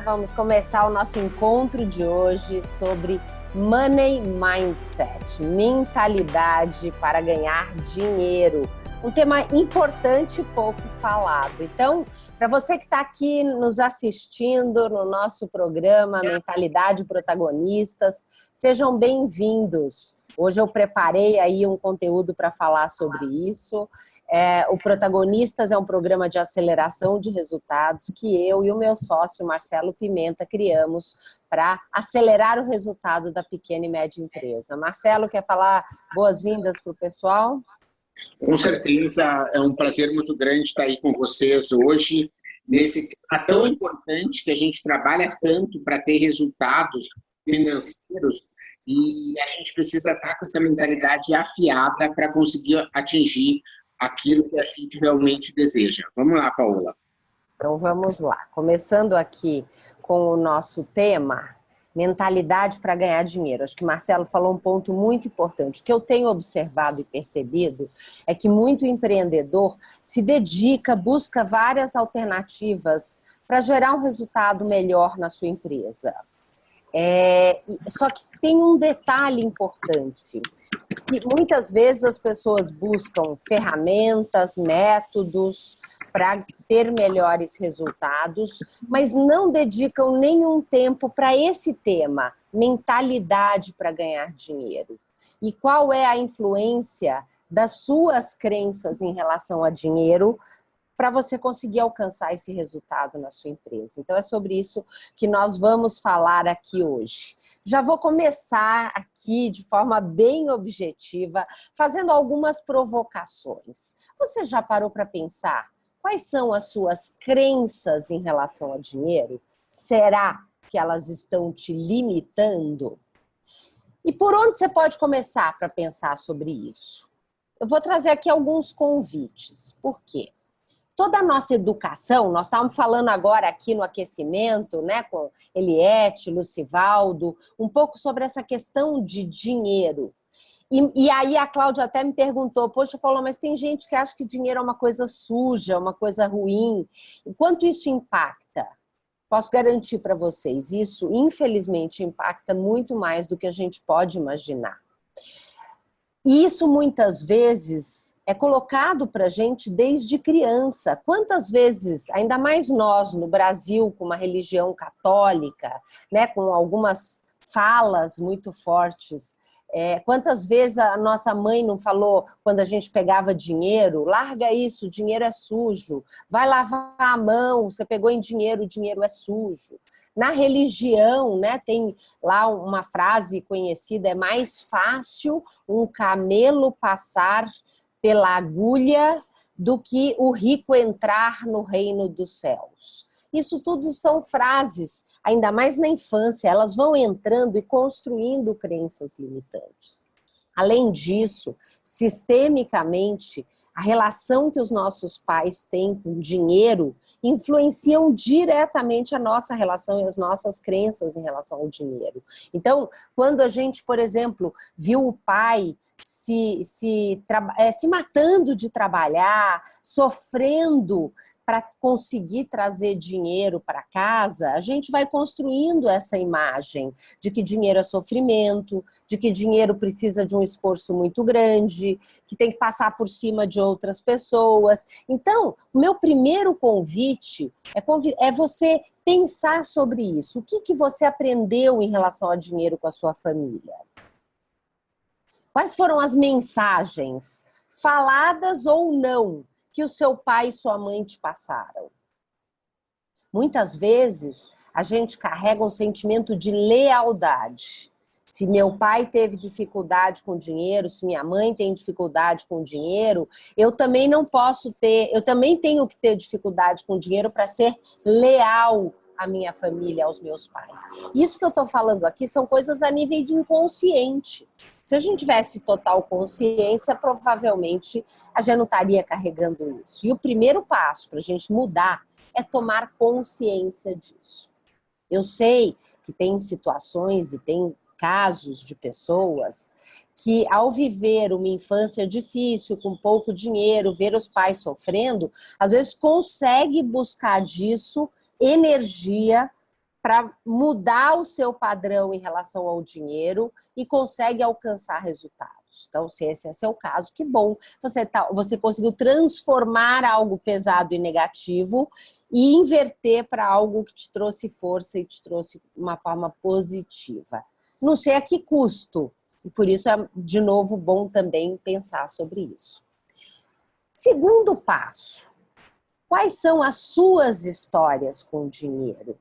Vamos começar o nosso encontro de hoje sobre Money Mindset, mentalidade para ganhar dinheiro. Um tema importante e pouco falado. Então, para você que está aqui nos assistindo no nosso programa Mentalidade Protagonistas, sejam bem-vindos. Hoje eu preparei aí um conteúdo para falar sobre isso. O Protagonistas é um programa de aceleração de resultados que eu e o meu sócio Marcelo Pimenta criamos para acelerar o resultado da pequena e média empresa. Marcelo, quer falar boas-vindas para o pessoal? Com certeza, é um prazer muito grande estar aí com vocês hoje, nesse tema tão importante que a gente trabalha tanto para ter resultados financeiros e a gente precisa estar com essa mentalidade afiada para conseguir atingir aquilo que a gente realmente deseja. Vamos lá, Paola. Então vamos lá, começando aqui com o nosso tema, mentalidade para ganhar dinheiro. Acho que Marcelo falou um ponto muito importante. O que eu tenho observado e percebido é que muito empreendedor se dedica, busca várias alternativas para gerar um resultado melhor na sua empresa. Só que tem um detalhe importante, que muitas vezes as pessoas buscam ferramentas, métodos para ter melhores resultados, mas não dedicam nenhum tempo para esse tema, mentalidade para ganhar dinheiro. E qual é a influência das suas crenças em relação a dinheiro para você conseguir alcançar esse resultado na sua empresa. Então é sobre isso que nós vamos falar aqui hoje. Já vou começar aqui de forma bem objetiva, fazendo algumas provocações. Você já parou para pensar quais são as suas crenças em relação a dinheiro? Será que elas estão te limitando? E por onde você pode começar para pensar sobre isso? Eu vou trazer aqui alguns convites. Por quê? Toda a nossa educação, nós estávamos falando agora aqui no aquecimento, né, com Eliette, Lucivaldo, um pouco sobre essa questão de dinheiro. E aí a Cláudia até me perguntou, poxa, Paula, mas tem gente que acha que dinheiro é uma coisa suja, uma coisa ruim. E quanto isso impacta? Posso garantir para vocês, isso infelizmente impacta muito mais do que a gente pode imaginar. E isso muitas vezes é colocado para a gente desde criança. Quantas vezes, ainda mais nós no Brasil, com uma religião católica, né, com algumas falas muito fortes, quantas vezes a nossa mãe não falou, quando a gente pegava dinheiro, larga isso, o dinheiro é sujo, vai lavar a mão, você pegou em dinheiro, o dinheiro é sujo. Na religião, né, tem lá uma frase conhecida, é mais fácil um camelo passar pela agulha do que o rico entrar no reino dos céus. Isso tudo são frases, ainda mais na infância, elas vão entrando e construindo crenças limitantes. Além disso, sistemicamente, a relação que os nossos pais têm com o dinheiro influenciam diretamente a nossa relação e as nossas crenças em relação ao dinheiro. Então, quando a gente, por exemplo, viu o pai se matando de trabalhar, sofrendo para conseguir trazer dinheiro para casa, a gente vai construindo essa imagem de que dinheiro é sofrimento, de que dinheiro precisa de um esforço muito grande, que tem que passar por cima de outras pessoas. Então, o meu primeiro convite é você pensar sobre isso. O que você aprendeu em relação a dinheiro com a sua família? Quais foram as mensagens, faladas ou não, que o seu pai e sua mãe te passaram? Muitas vezes, a gente carrega um sentimento de lealdade. Se meu pai teve dificuldade com dinheiro, se minha mãe tem dificuldade com dinheiro, eu também não posso ter, eu também tenho que ter dificuldade com dinheiro para ser leal à minha família, aos meus pais. Isso que eu estou falando aqui são coisas a nível de inconsciente. Se a gente tivesse total consciência, provavelmente a gente não estaria carregando isso. E o primeiro passo para a gente mudar é tomar consciência disso. Eu sei que tem situações e tem casos de pessoas que, ao viver uma infância difícil, com pouco dinheiro, ver os pais sofrendo, às vezes consegue buscar disso energia para mudar o seu padrão em relação ao dinheiro e consegue alcançar resultados. Então, se esse é seu caso, que bom. Você conseguiu transformar algo pesado e negativo e inverter para algo que te trouxe força e te trouxe uma forma positiva. Não sei a que custo. E por isso é, de novo, bom também pensar sobre isso. Segundo passo. Quais são as suas histórias com o dinheiro?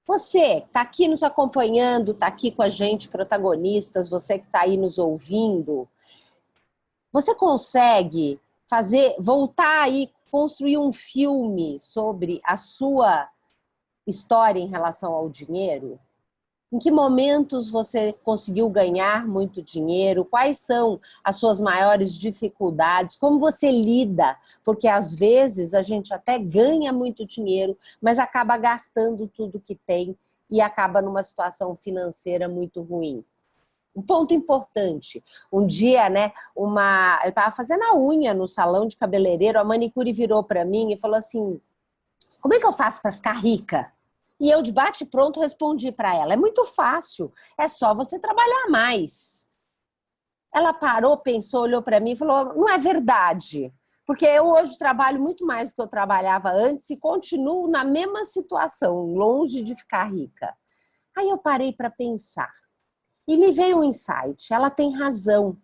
Você está aqui nos acompanhando, está aqui com a gente, protagonistas, você que está aí nos ouvindo, você consegue voltar aí, construir um filme sobre a sua história em relação ao dinheiro? Em que momentos você conseguiu ganhar muito dinheiro? Quais são as suas maiores dificuldades? Como você lida? Porque às vezes a gente até ganha muito dinheiro, mas acaba gastando tudo que tem e acaba numa situação financeira muito ruim. Um ponto importante, um dia, né, eu estava fazendo a unha no salão de cabeleireiro, a manicure virou para mim e falou assim, como é que eu faço para ficar rica? E eu, de bate pronto, respondi para ela, é muito fácil, é só você trabalhar mais. Ela parou, pensou, olhou para mim e falou, não é verdade, porque eu hoje trabalho muito mais do que eu trabalhava antes e continuo na mesma situação, longe de ficar rica. Aí eu parei para pensar e me veio um insight, ela tem razão.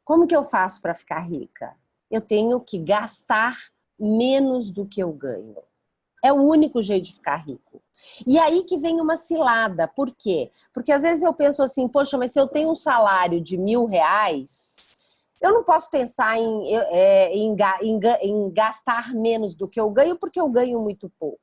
Como que eu faço para ficar rica? Eu tenho que gastar menos do que eu ganho. É o único jeito de ficar rico. E aí que vem uma cilada. Por quê? Porque às vezes eu penso assim, poxa, mas se eu tenho um salário de R$1.000, eu não posso pensar em gastar menos do que eu ganho, porque eu ganho muito pouco.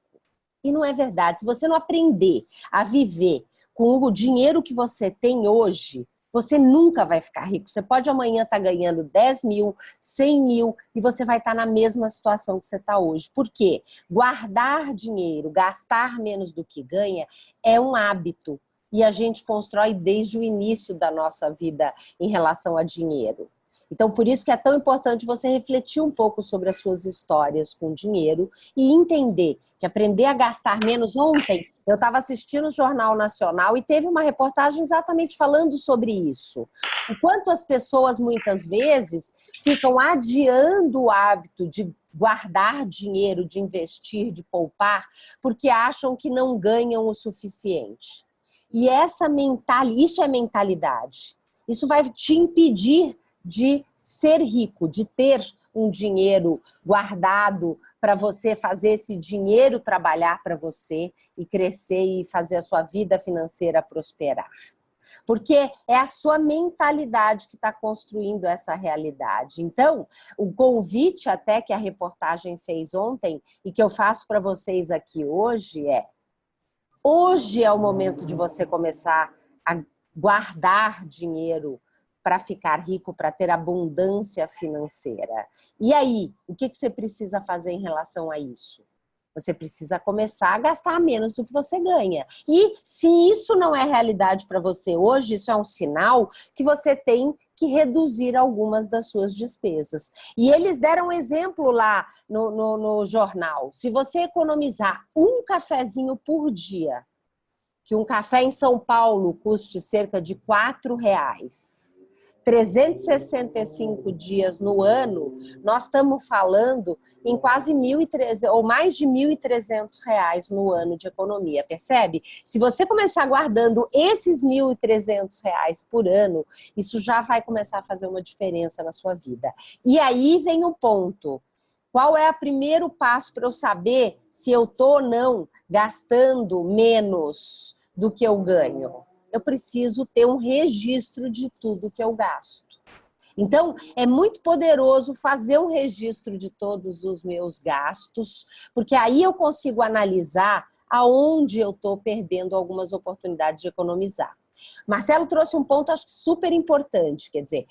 E não é verdade. Se você não aprender a viver com o dinheiro que você tem hoje, você nunca vai ficar rico. Você pode amanhã estar ganhando 10 mil, 100 mil e você vai estar na mesma situação que você está hoje. Por quê? Guardar dinheiro, gastar menos do que ganha é um hábito. E a gente constrói desde o início da nossa vida em relação a dinheiro. Então, por isso que é tão importante você refletir um pouco sobre as suas histórias com dinheiro e entender que aprender a gastar menos. Ontem, eu estava assistindo o Jornal Nacional e teve uma reportagem exatamente falando sobre isso. O quanto as pessoas, muitas vezes, ficam adiando o hábito de guardar dinheiro, de investir, de poupar, porque acham que não ganham o suficiente. E isso é mentalidade. Isso vai te impedir de ser rico, de ter um dinheiro guardado para você fazer esse dinheiro trabalhar para você e crescer e fazer a sua vida financeira prosperar. Porque é a sua mentalidade que está construindo essa realidade. Então, o convite até que a reportagem fez ontem e que eu faço para vocês aqui hoje hoje é o momento de você começar a guardar dinheiro para ficar rico, para ter abundância financeira. E aí, o que você precisa fazer em relação a isso? Você precisa começar a gastar menos do que você ganha. E se isso não é realidade para você hoje, isso é um sinal que você tem que reduzir algumas das suas despesas. E eles deram um exemplo lá no jornal. Se você economizar um cafezinho por dia, que um café em São Paulo custe cerca de R$4, 365 dias no ano, nós estamos falando em quase 1.300 ou mais de R$1.300 no ano de economia, percebe? Se você começar guardando esses R$1.300 por ano, isso já vai começar a fazer uma diferença na sua vida. E aí vem o ponto. Qual é o primeiro passo para eu saber se eu estou ou não gastando menos do que eu ganho? Eu preciso ter um registro de tudo que eu gasto. Então, é muito poderoso fazer um registro de todos os meus gastos, porque aí eu consigo analisar aonde eu estou perdendo algumas oportunidades de economizar. Marcelo trouxe um ponto, acho que super importante, quer dizer,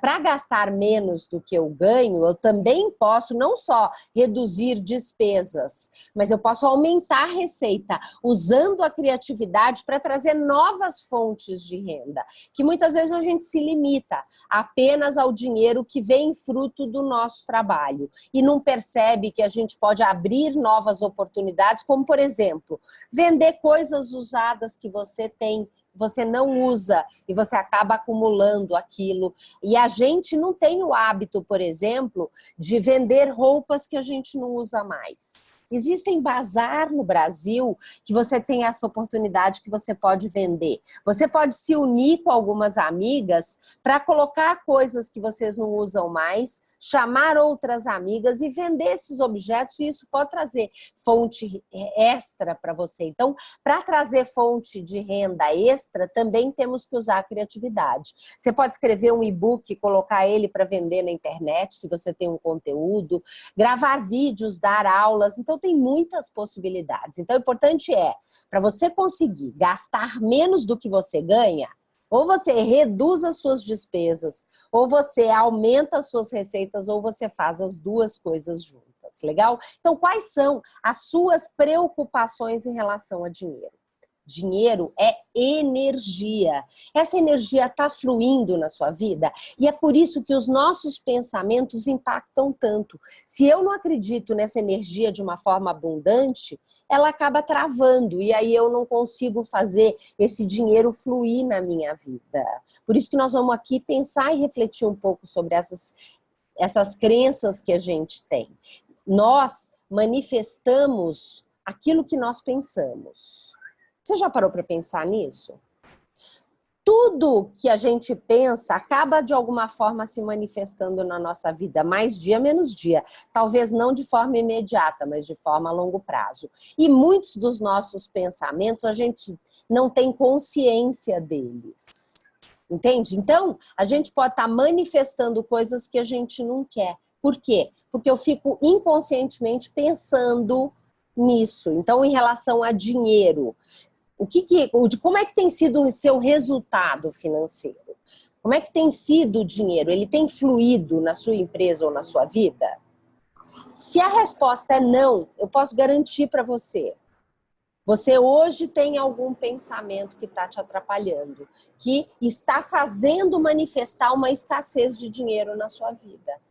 para gastar menos do que eu ganho, eu também posso não só reduzir despesas, mas eu posso aumentar a receita, usando a criatividade para trazer novas fontes de renda, que muitas vezes a gente se limita apenas ao dinheiro que vem fruto do nosso trabalho e não percebe que a gente pode abrir novas oportunidades, como, por exemplo, vender coisas usadas que você tem, você não usa e você acaba acumulando aquilo. E a gente não tem o hábito, por exemplo, de vender roupas que a gente não usa mais. Existem bazar no Brasil que você tem essa oportunidade que você pode vender. Você pode se unir com algumas amigas para colocar coisas que vocês não usam mais, chamar outras amigas e vender esses objetos, e isso pode trazer fonte extra para você. Então, para trazer fonte de renda extra, também temos que usar a criatividade. Você pode escrever um e-book e colocar ele para vender na internet, se você tem um conteúdo, gravar vídeos, dar aulas, então tem muitas possibilidades. Então, o importante é, para você conseguir gastar menos do que você ganha, ou você reduz as suas despesas, ou você aumenta as suas receitas, ou você faz as duas coisas juntas, legal? Então, quais são as suas preocupações em relação a dinheiro? Dinheiro é energia. Essa energia está fluindo na sua vida e é por isso que os nossos pensamentos impactam tanto. Se eu não acredito nessa energia de uma forma abundante, ela acaba travando e aí eu não consigo fazer esse dinheiro fluir na minha vida. Por isso que nós vamos aqui pensar e refletir um pouco sobre essas crenças que a gente tem. Nós manifestamos aquilo que nós pensamos. Você já parou para pensar nisso? Tudo que a gente pensa acaba de alguma forma se manifestando na nossa vida, mais dia, menos dia. Talvez não de forma imediata, mas de forma a longo prazo. E muitos dos nossos pensamentos a gente não tem consciência deles. Entende? Então, a gente pode estar manifestando coisas que a gente não quer. Por quê? Porque eu fico inconscientemente pensando nisso. Então, em relação a dinheiro, como é que tem sido o seu resultado financeiro? Como é que tem sido o dinheiro? Ele tem fluído na sua empresa ou na sua vida? Se a resposta é não, eu posso garantir para você. Você hoje tem algum pensamento que está te atrapalhando, que está fazendo manifestar uma escassez de dinheiro na sua vida.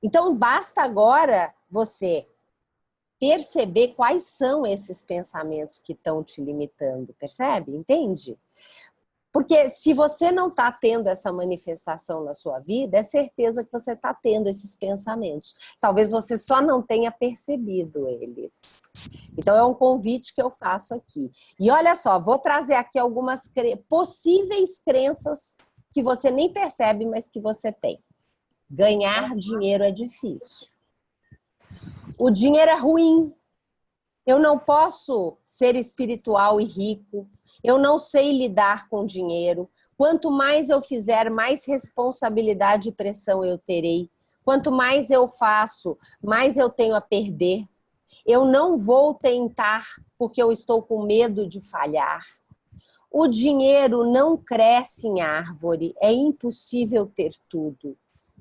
Então, basta agora você perceber quais são esses pensamentos que estão te limitando, percebe? Entende? Porque se você não está tendo essa manifestação na sua vida, é certeza que você está tendo esses pensamentos. Talvez você só não tenha percebido eles. Então é um convite que eu faço aqui. E olha só, vou trazer aqui algumas possíveis crenças que você nem percebe, mas que você tem. Ganhar dinheiro é difícil. O dinheiro é ruim. Eu não posso ser espiritual e rico. Eu não sei lidar com dinheiro. Quanto mais eu fizer, mais responsabilidade e pressão eu terei. Quanto mais eu faço, mais eu tenho a perder. Eu não vou tentar porque eu estou com medo de falhar. O dinheiro não cresce em árvore. É impossível ter tudo.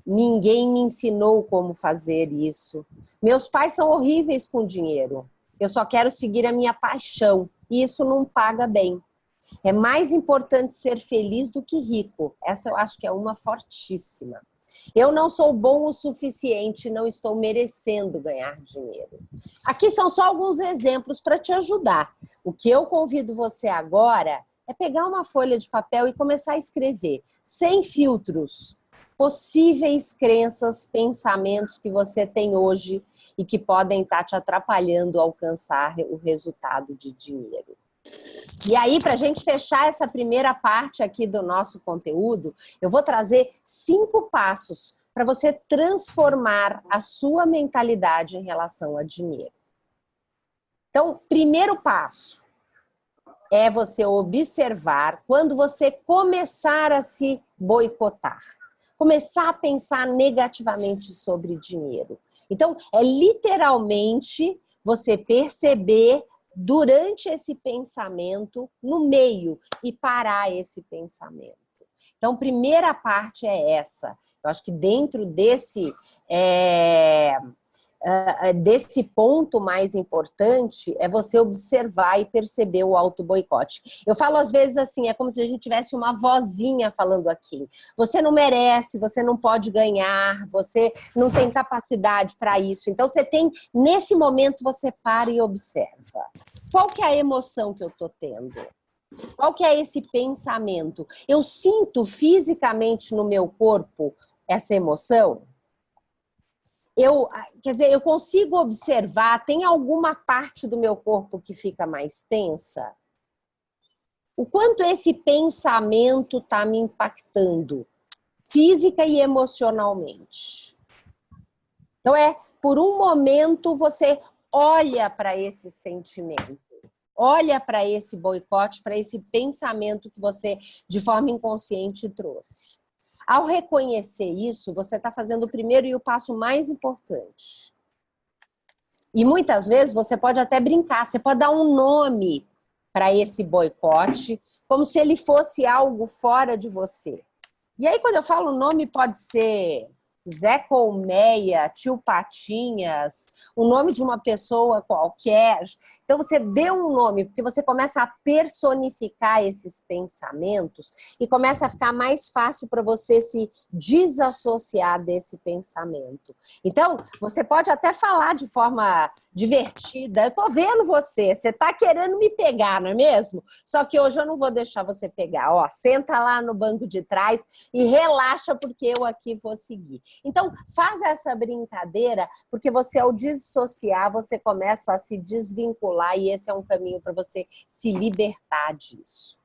Ninguém me ensinou como fazer isso. Meus pais são horríveis com dinheiro. Eu só quero seguir a minha paixão. E isso não paga bem. É mais importante ser feliz do que rico. Essa eu acho que é uma fortíssima. Eu não sou bom o suficiente, não estou merecendo ganhar dinheiro. Aqui são só alguns exemplos para te ajudar. O que eu convido você agora é pegar uma folha de papel e começar a escrever, sem filtros, possíveis crenças, pensamentos que você tem hoje e que podem estar te atrapalhando a alcançar o resultado de dinheiro. E aí, para a gente fechar essa primeira parte aqui do nosso conteúdo, eu vou trazer 5 passos para você transformar a sua mentalidade em relação a dinheiro. Então, primeiro passo é você observar quando você começar a se boicotar. Começar a pensar negativamente sobre dinheiro. Então, é literalmente você perceber durante esse pensamento, no meio, e parar esse pensamento. Então, primeira parte é essa. Eu acho que dentro desse ponto mais importante é você observar e perceber o auto-boicote. Eu falo às vezes assim, é como se a gente tivesse uma vozinha falando aqui. Você não merece, você não pode ganhar, você não tem capacidade para isso. Então você tem, nesse momento você para e observa. Qual que é a emoção que eu estou tendo? Qual que é esse pensamento? Eu sinto fisicamente no meu corpo essa emoção? Quer dizer, eu consigo observar, tem alguma parte do meu corpo que fica mais tensa? O quanto esse pensamento está me impactando, física e emocionalmente? Então, por um momento, você olha para esse sentimento, olha para esse boicote, para esse pensamento que você, de forma inconsciente, trouxe. Ao reconhecer isso, você está fazendo o primeiro e o passo mais importante. E muitas vezes você pode até brincar, você pode dar um nome para esse boicote, como se ele fosse algo fora de você. E aí, quando eu falo nome, pode ser Zé Colmeia, Tio Patinhas, o nome de uma pessoa qualquer. Então você dê um nome, porque você começa a personificar esses pensamentos e começa a ficar mais fácil para você se desassociar desse pensamento. Então, você pode até falar de forma divertida. Eu tô vendo você tá querendo me pegar, não é mesmo? Só que hoje eu não vou deixar você pegar. Ó, senta lá no banco de trás e relaxa, porque eu aqui vou seguir. Então, faz essa brincadeira, porque você, ao dissociar, você começa a se desvincular e esse é um caminho para você se libertar disso.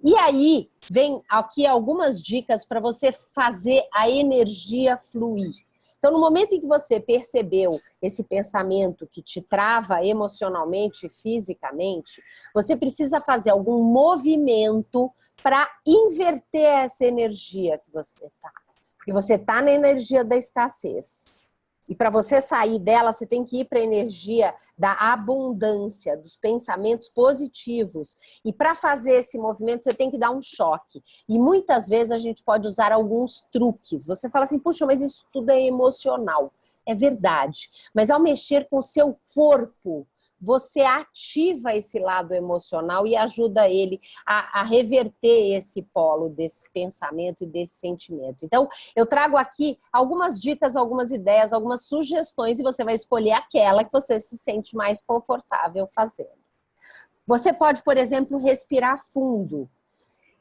E aí, vem aqui algumas dicas para você fazer a energia fluir. Então, no momento em que você percebeu esse pensamento que te trava emocionalmente, fisicamente, você precisa fazer algum movimento para inverter essa energia que você está. Porque você está na energia da escassez. E para você sair dela, você tem que ir para a energia da abundância, dos pensamentos positivos. E para fazer esse movimento, você tem que dar um choque. E muitas vezes a gente pode usar alguns truques. Você fala assim, puxa, mas isso tudo é emocional. É verdade. Mas ao mexer com o seu corpo, você ativa esse lado emocional e ajuda ele a reverter esse polo desse pensamento e desse sentimento. Então, eu trago aqui algumas dicas, algumas ideias, algumas sugestões e você vai escolher aquela que você se sente mais confortável fazendo. Você pode, por exemplo, respirar fundo.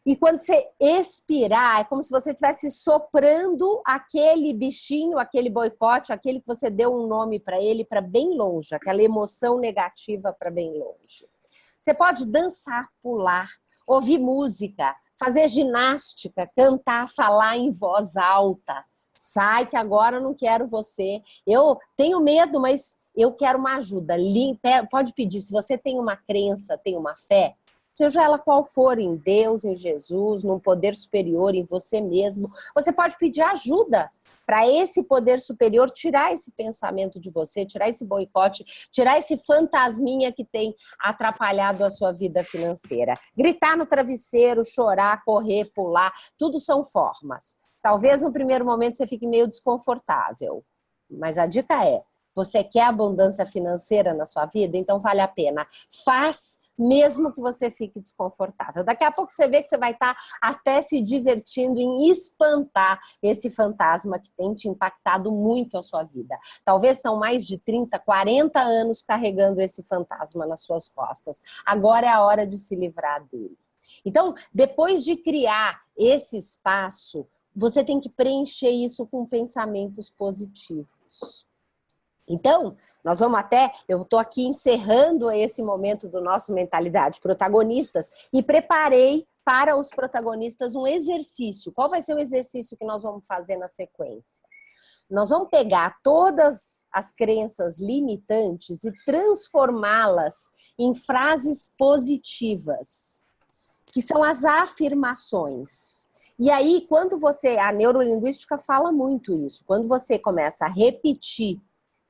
E quando você expirar, é como se você estivesse soprando aquele bichinho, aquele boicote, aquele que você deu um nome para ele, para bem longe, aquela emoção negativa para bem longe. Você pode dançar, pular, ouvir música, fazer ginástica, cantar, falar em voz alta. Sai que agora eu não quero você. Eu tenho medo, mas eu quero uma ajuda. Pode pedir, se você tem uma crença, tem uma fé, seja ela qual for, em Deus, em Jesus, num poder superior, em você mesmo, você pode pedir ajuda para esse poder superior tirar esse pensamento de você, tirar esse boicote, tirar esse fantasminha que tem atrapalhado a sua vida financeira. Gritar no travesseiro, chorar, correr, pular, tudo são formas. Talvez no primeiro momento você fique meio desconfortável, mas a dica é, você quer abundância financeira na sua vida? Então vale a pena. Faz mesmo que você fique desconfortável. Daqui a pouco você vê que você vai estar até se divertindo em espantar esse fantasma que tem te impactado muito a sua vida. Talvez são mais de 30, 40 anos carregando esse fantasma nas suas costas. Agora é a hora de se livrar dele. Então, depois de criar esse espaço, você tem que preencher isso com pensamentos positivos. Então, nós vamos eu estou aqui encerrando esse momento do nosso Mentalidade Protagonistas e preparei para os protagonistas um exercício. Qual vai ser o exercício que nós vamos fazer na sequência? Nós vamos pegar todas as crenças limitantes e transformá-las em frases positivas, que são as afirmações. E aí, quando a neurolinguística fala muito isso, quando você começa a repetir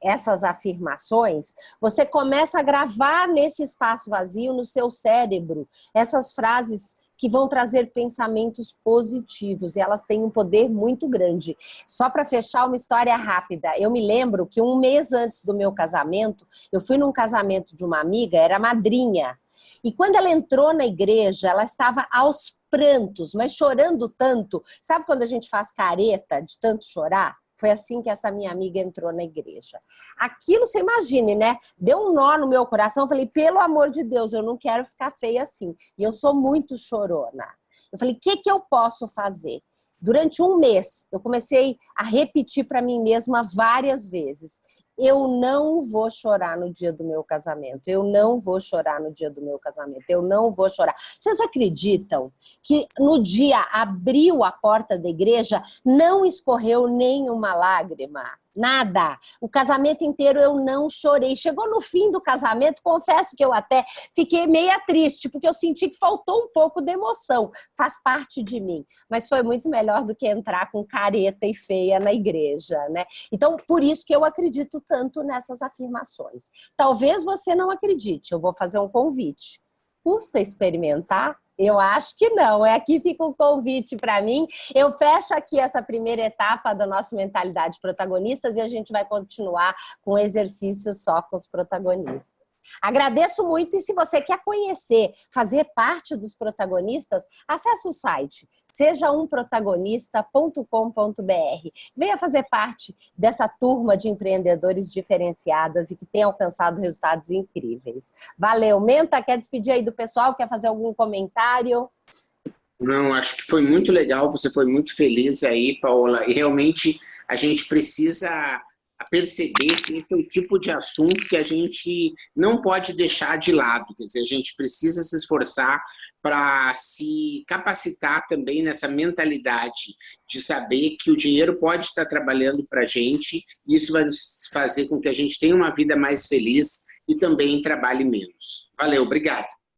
essas afirmações, você começa a gravar nesse espaço vazio, no seu cérebro, essas frases que vão trazer pensamentos positivos, e elas têm um poder muito grande. Só para fechar uma história rápida, eu me lembro que um mês antes do meu casamento, eu fui num casamento de uma amiga, era madrinha, e quando ela entrou na igreja, ela estava aos prantos, mas chorando tanto. Sabe quando a gente faz careta de tanto chorar? Foi assim que essa minha amiga entrou na igreja. Aquilo, você imagine, né? Deu um nó no meu coração. Eu falei, pelo amor de Deus, eu não quero ficar feia assim. E eu sou muito chorona. Eu falei, o que eu posso fazer? Durante um mês, eu comecei a repetir para mim mesma várias vezes. Eu não vou chorar no dia do meu casamento. Eu não vou chorar no dia do meu casamento. Eu não vou chorar. Vocês acreditam que no dia abriu a porta da igreja, não escorreu nenhuma lágrima? Nada. O casamento inteiro eu não chorei. Chegou no fim do casamento, confesso que eu até fiquei meia triste, porque eu senti que faltou um pouco de emoção. Faz parte de mim. Mas foi muito melhor do que entrar com careta e feia na igreja, né? Então, por isso que eu acredito tanto nessas afirmações. Talvez você não acredite. Eu vou fazer um convite. Custa experimentar? Eu acho que não. Aqui fica um convite para mim. Eu fecho aqui essa primeira etapa da nossa Mentalidade Protagonistas e a gente vai continuar com o exercício só com os protagonistas. Agradeço muito, e se você quer conhecer, fazer parte dos protagonistas, acesse o site sejaumprotagonista.com.br. Venha fazer parte dessa turma de empreendedores diferenciadas e que tem alcançado resultados incríveis. Valeu. Menta, quer despedir aí do pessoal? Quer fazer algum comentário? Não, acho que foi muito legal, você foi muito feliz aí, Paola, e realmente a gente precisa perceber que esse é o tipo de assunto que a gente não pode deixar de lado, quer dizer, a gente precisa se esforçar para se capacitar também nessa mentalidade de saber que o dinheiro pode estar trabalhando para a gente, e isso vai fazer com que a gente tenha uma vida mais feliz e também trabalhe menos. Valeu, obrigado.